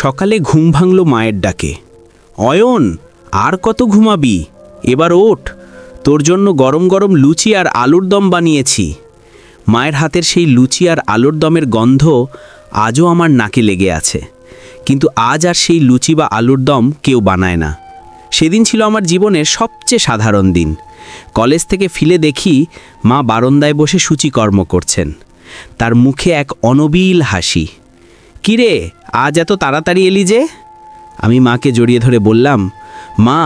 সকালে ঘুম ভাঙল মায়ের ডাকে। অয়ন, আর কত ঘুমাবি? এবার ওঠ, তোর জন্য গরম গরম লুচি আর আলুর দম বানিয়েছি। মায়ের হাতের সেই লুচি আর আলুর দমের গন্ধ আজও আমার নাকে লেগে আছে। কিন্তু আজ আর সেই লুচি বা আলুর দম কেউ বানায় না। সেদিন ছিল আমার জীবনের সবচেয়ে সাধারণ দিন। কলেজ থেকে ফিরে দেখি মা বারান্দায় বসে সূচিকর্ম করছেন। তার মুখে এক অনবিল হাসি। কিরে, আজ এত তাড়াতাড়ি এলি যে? আমি মাকে জড়িয়ে ধরে বললাম, মা,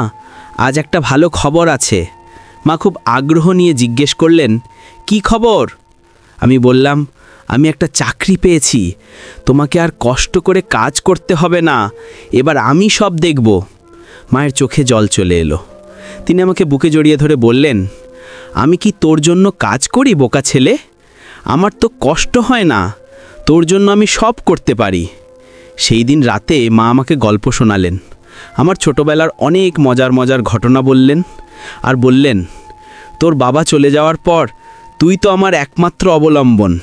আজ একটা ভালো খবর আছে। মা খুব আগ্রহ নিয়ে জিজ্ঞেস করলেন, কি খবর? আমি বললাম, আমি একটা চাকরি পেয়েছি। তোমাকে আর কষ্ট করে কাজ করতে হবে না, এবার আমি সব দেখব। মায়ের চোখে জল চলে এলো। তিনি আমাকে বুকে জড়িয়ে ধরে বললেন, আমি কি তোর জন্য কাজ করি বোকা ছেলে? আমার তো কষ্ট হয় না, তোর জন্য আমি সব করতে পারি। সেই দিন রাতে মা আমাকে গল্প শোনালেন। আমার ছোটবেলার অনেক মজার মজার ঘটনা বললেন আর বললেন, তোর বাবা চলে যাওয়ার পর তুই তো আমার একমাত্র অবলম্বন।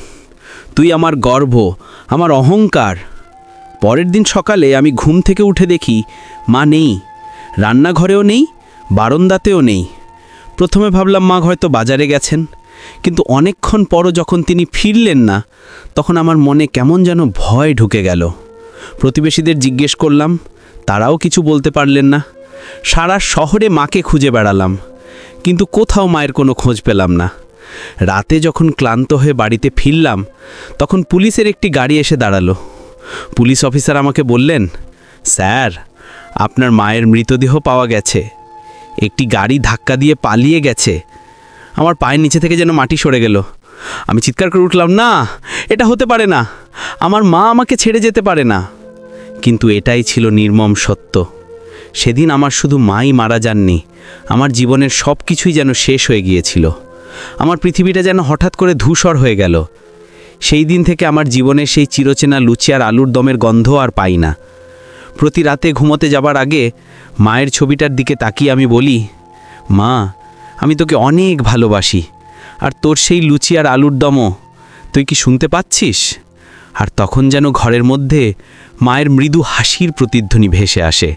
তুই আমার গর্ব, আমার অহংকার। পরের দিন সকালে আমি ঘুম থেকে উঠে দেখি মা নেই, রান্নাঘরেও নেই, বারান্দাতেও নেই। প্রথমে ভাবলাম মা হয়তো বাজারে গেছেন, কিন্তু অনেকক্ষণ পরও যখন তিনি ফিরলেন না, তখন আমার মনে কেমন যেন ভয় ঢুকে গেল। প্রতিবেশীদের জিজ্ঞেস করলাম, তারাও কিছু বলতে পারলেন না। সারা শহরে মাকে খুঁজে বেড়ালাম, কিন্তু কোথাও মায়ের কোনো খোঁজ পেলাম না। রাতে যখন ক্লান্ত হয়ে বাড়িতে ফিরলাম, তখন পুলিশের একটি গাড়ি এসে দাঁড়ালো। পুলিশ অফিসার আমাকে বললেন, স্যার, আপনার মায়ের মৃতদেহ পাওয়া গেছে। একটি গাড়ি ধাক্কা দিয়ে পালিয়ে গেছে। আমার পায়ের নিচে থেকে যেন মাটি সরে গেল। আমি চিৎকার করে উঠলাম, না, এটা হতে পারে না, আমার মা আমাকে ছেড়ে যেতে পারে না। কিন্তু এটাই ছিল নির্মম সত্য। সেদিন আমার শুধু মাই মারা যাননি, আমার জীবনের সব কিছুই যেন শেষ হয়ে গিয়েছিল। আমার পৃথিবীটা যেন হঠাৎ করে ধূসর হয়ে গেল। সেই দিন থেকে আমার জীবনের সেই চিরচেনা লুচি আর আলুর দমের গন্ধ আর পাই না। প্রতি রাতে ঘুমোতে যাবার আগে মায়ের ছবিটার দিকে তাকিয়ে আমি বলি, মা, আমি তোকে অনেক ভালোবাসি, আর তোর সেই লুচি আর আলুর দমও তুই কি শুনতে পাচ্ছিস? আর তখন যেন ঘরের মধ্যে মায়ের মৃদু হাসির প্রতিধ্বনি ভেসে আসে।